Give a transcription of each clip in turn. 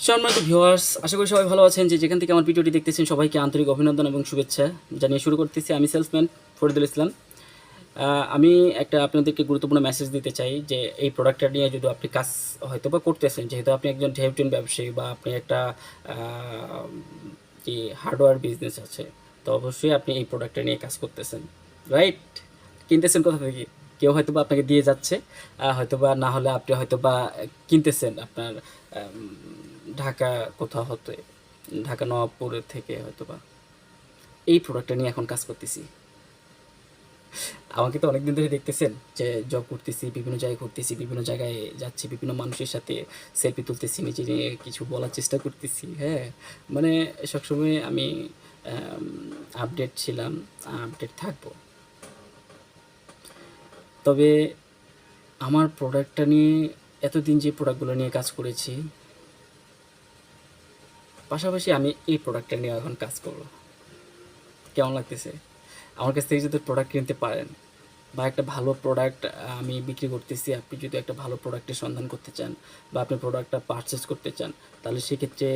সম্মানিত ভিউয়ার্স, আশা করি সবাই ভালো আছেন। যেখান থেকে আমার ভিডিওটি দেখতেছেন সবাইকে আন্তরিক অভিনন্দন এবং শুভেচ্ছা জানিয়ে শুরু করতেছি। আমি সেলসম্যান ফরিদুল ইসলাম। আমি একটা আপনাদেরকে গুরুত্বপূর্ণ মেসেজ দিতে চাই যে এই প্রোডাক্টটা নিয়ে যদি আপনি কাজ হয়তোবা করতেছেন, যেহেতু আপনি একজন ঢেউটিন ব্যবসায়ী বা আপনি একটা যে হার্ডওয়্যার বিজনেস আছে, তো অবশ্যই আপনি এই প্রোডাক্টটা নিয়ে কাজ করতেছেন, রাইট? কিনতেছেন কোথা থেকে? কেউ হয়তোবা আপনাকে দিয়ে যাচ্ছে, হয়তোবা না হলে আপনি হয়তোবা কিনতেছেন আপনার ঢাকা কোথাও হতে, ঢাকা নবাবপুরের থেকে হয়তোবা। এই প্রোডাক্টটা নিয়ে এখন কাজ করতেছি। আমাকে তো অনেকদিন ধরে দেখতেছেন যে জব করতেছি, বিভিন্ন জায়গায় ঘুরতেছি, বিভিন্ন জায়গায় যাচ্ছি, বিভিন্ন মানুষের সাথে সেলফি তুলতেছি, নিজে নিয়ে কিছু বলার চেষ্টা করতেছি। হ্যাঁ, মানে সবসময় আমি আপডেট ছিলাম, আপডেট থাকবো। তবে আমার প্রোডাক্টটা নিয়ে এতদিন যে প্রোডাক্টগুলো নিয়ে কাজ করেছি, পাশাপাশি আমি এই প্রোডাক্টটা নিয়ে এখন কাজ করব। কেমন লাগতেছে? আমার কাছ থেকে যদি প্রোডাক্ট কিনতে পারেন বা একটা ভালো প্রোডাক্ট আমি বিক্রি করতেছি, আপনি যদি একটা ভালো প্রোডাক্টের সন্ধান করতে চান বা আপনি প্রোডাক্টটা পারচেস করতে চান, তাহলে সেক্ষেত্রে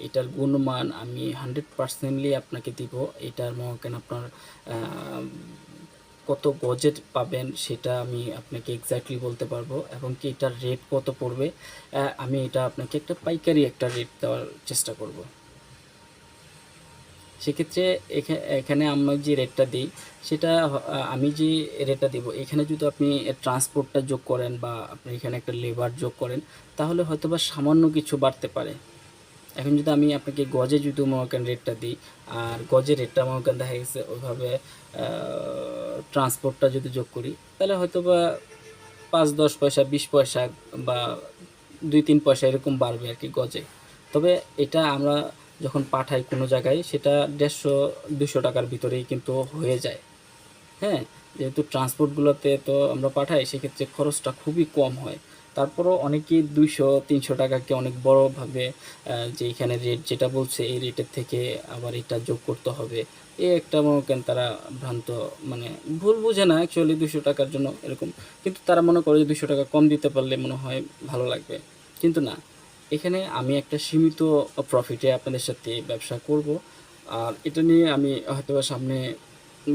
এটার গুণমান আমি 100% আপনাকে দিব। এটার মনে করেন আপনার কত গজেট পাবেন সেটা আমি আপনাকে এক্স্যাক্টলি বলতে পারবো, এবং কি এটার রেট কত পড়বে আমি এটা আপনাকে একটা পাইকারি একটা রেট দেওয়ার চেষ্টা করব। সেক্ষেত্রে এখানে আমরা যে রেটটা দিই সেটা আমি যে রেটটা দিব, এখানে যদি আপনি ট্রান্সপোর্টটা যোগ করেন বা আপনি এখানে একটা লেবার যোগ করেন, তাহলে হয়তোবা সামান্য কিছু বাড়তে পারে। এখন যদি আমি আপনাকে গজে যদি মনে করেন রেটটা দিই, আর গজের রেটটা মনে করেন দেখা গেছে ওইভাবে ট্রান্সপোর্টটা যদি যোগ করি, তাহলে হয়তোবা ৫-১০ পয়সা, ২০ পয়সা বা ২-৩ পয়সা এরকম বাড়বে আর কি গজে। তবে এটা আমরা যখন পাঠাই কোনো জায়গায়, সেটা ১৫০-২০০ টাকার ভিতরেই কিন্তু হয়ে যায়। হ্যাঁ? যেহেতু ট্রান্সপোর্টগুলোতে তো আমরা পাঠাই, সেক্ষেত্রে খরচটা খুবই কম হয়। তারপরও অনেকেই ২০০-৩০০ টাকাকে অনেক বড়ভাবে যে এখানে রেট যেটা বলছে এই রেটের থেকে আবার এটা যোগ করতে হবে। এই একটা মনে করেন তারা ভ্রান্ত, মানে ভুল বুঝে না অ্যাকচুয়ালি ২০০ টাকার জন্য এরকম। কিন্তু তারা মনে করে যে ২০০ টাকা কম দিতে পারলে মনে হয় ভালো লাগবে। কিন্তু না, এখানে আমি একটা সীমিত প্রফিটে আপনাদের সাথে ব্যবসা করব। আর এটা নিয়ে আমি হয়তোবা সামনে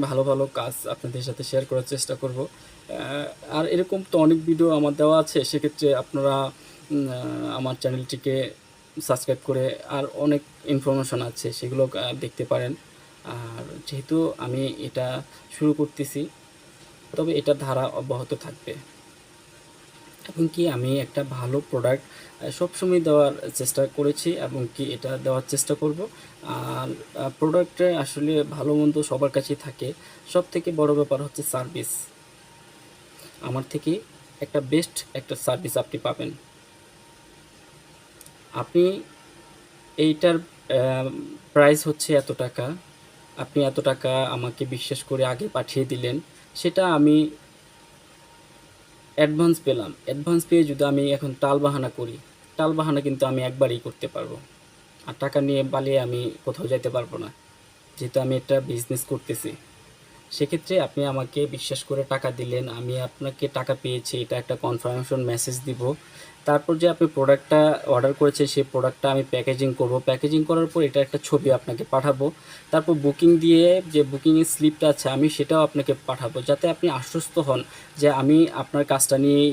ভালো, ভালো কাজ আপনাদের সাথে শেয়ার করার চেষ্টা করব। আর এরকম তো অনেক ভিডিও আমার দেওয়া আছে। সেক্ষেত্রে আপনারা আমার চ্যানেলটিকে সাবস্ক্রাইব করে আর অনেক ইনফরমেশন আছে সেগুলো দেখতে পারেন। আর যেহেতু আমি এটা শুরু করতেছি, তবে এটার ধারা অব্যাহত থাকবে। এবং কি আমি একটা ভালো প্রোডাক্ট সবসময় দেওয়ার চেষ্টা করেছি এবং কি এটা দেওয়ার চেষ্টা করব। আর প্রোডাক্টে আসলে ভালো মন্দ সবার কাছেই থাকে। সবথেকে বড় ব্যাপার হচ্ছে সার্ভিস। আমার থেকে একটা বেস্ট একটা সার্ভিস আপনি পাবেন। আপনি এইটার প্রাইস হচ্ছে এত টাকা। আপনি এত টাকা আমাকে বিশ্বাস করে আগে পাঠিয়ে দিলেন। সেটা আমি অ্যাডভান্স পেলাম। অ্যাডভান্স পেয়ে যদি আমি এখন টালবাহানা করি, টালবাহানা কিন্তু আমি একবারেই করতে পারবো। আর টাকা নিয়ে পালিয়ে আমি কোথাও যাইতে পারবো না। যেহেতু আমি একটা বিজনেস করতেছি। সেক্ষেত্রে আপনি আমাকে বিশ্বাস করে টাকা দিলেন, আমি আপনাকে টাকা পেয়েছি, এটা একটা কনফার্মেশন মেসেজ দিব। তারপর যে আপনি প্রোডাক্টটা অর্ডার করেছেন সেই প্রোডাক্টটা আমি প্যাকেজিং করব। প্যাকেজিং করার পর এটার একটা ছবি আপনাকে পাঠাবো। তারপর বুকিং দিয়ে যে বুকিংয়ের স্লিপটা আছে আমি সেটাও আপনাকে পাঠাবো, যাতে আপনি আশ্বস্ত হন যে আমি আপনার কাজটা নিয়েই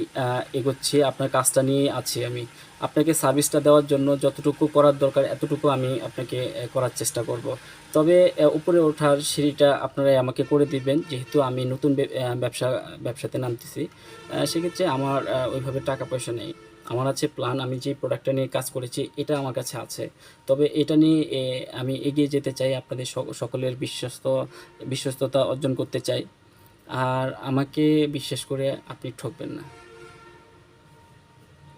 এগোচ্ছি, আপনার কাজটা নিয়েই আছি আমি। আপনাকে সার্ভিসটা দেওয়ার জন্য যতটুকু করার দরকার এতটুকু আমি আপনাকে করার চেষ্টা করব। তবে উপরে ওঠার সিঁড়িটা আপনারাই আমাকে করে দিবেন, যেহেতু আমি নতুন ব্যবসাতে নামতেছি। সেক্ষেত্রে আমার ওইভাবে টাকা পয়সা নেই। আমার আছে প্ল্যান, আমি যে প্রোডাক্টটা নিয়ে কাজ করেছি এটা আমার কাছে আছে। তবে এটা নিয়ে আমি এগিয়ে যেতে চাই, আপনাদের সকলের বিশ্বস্ততা অর্জন করতে চাই। আর আমাকে বিশ্বাস করে আপনি ঠকবেন না।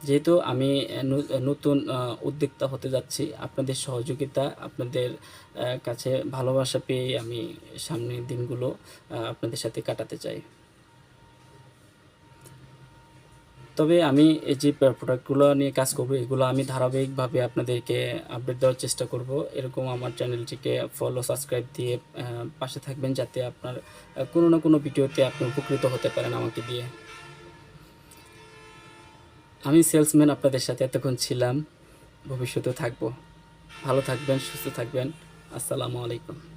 যেহেতু আমি নতুন উদ্যোক্তা হতে যাচ্ছি, আপনাদের সহযোগিতা, আপনাদের কাছে ভালোবাসা পেয়ে আমি সামনের দিনগুলো আপনাদের সাথে কাটাতে চাই। তবে আমি এই যে প্রোডাক্টগুলো নিয়ে কাজ করব, এগুলো আমি ধারাবাহিকভাবে আপনাদেরকে আপডেট দেওয়ার চেষ্টা করব। এরকম আমার চ্যানেলটিকে ফলো, সাবস্ক্রাইব দিয়ে পাশে থাকবেন, যাতে আপনার কোনো না কোনো ভিডিওতে আপনি উপকৃত হতে পারেন আমাকে দিয়ে। আমি সেলসম্যান আপনাদের সাথে এতক্ষণ ছিলাম। ভবিষ্যতে থাকবো। ভালো থাকবেন, সুস্থ থাকবেন। আসসালামু আলাইকুম।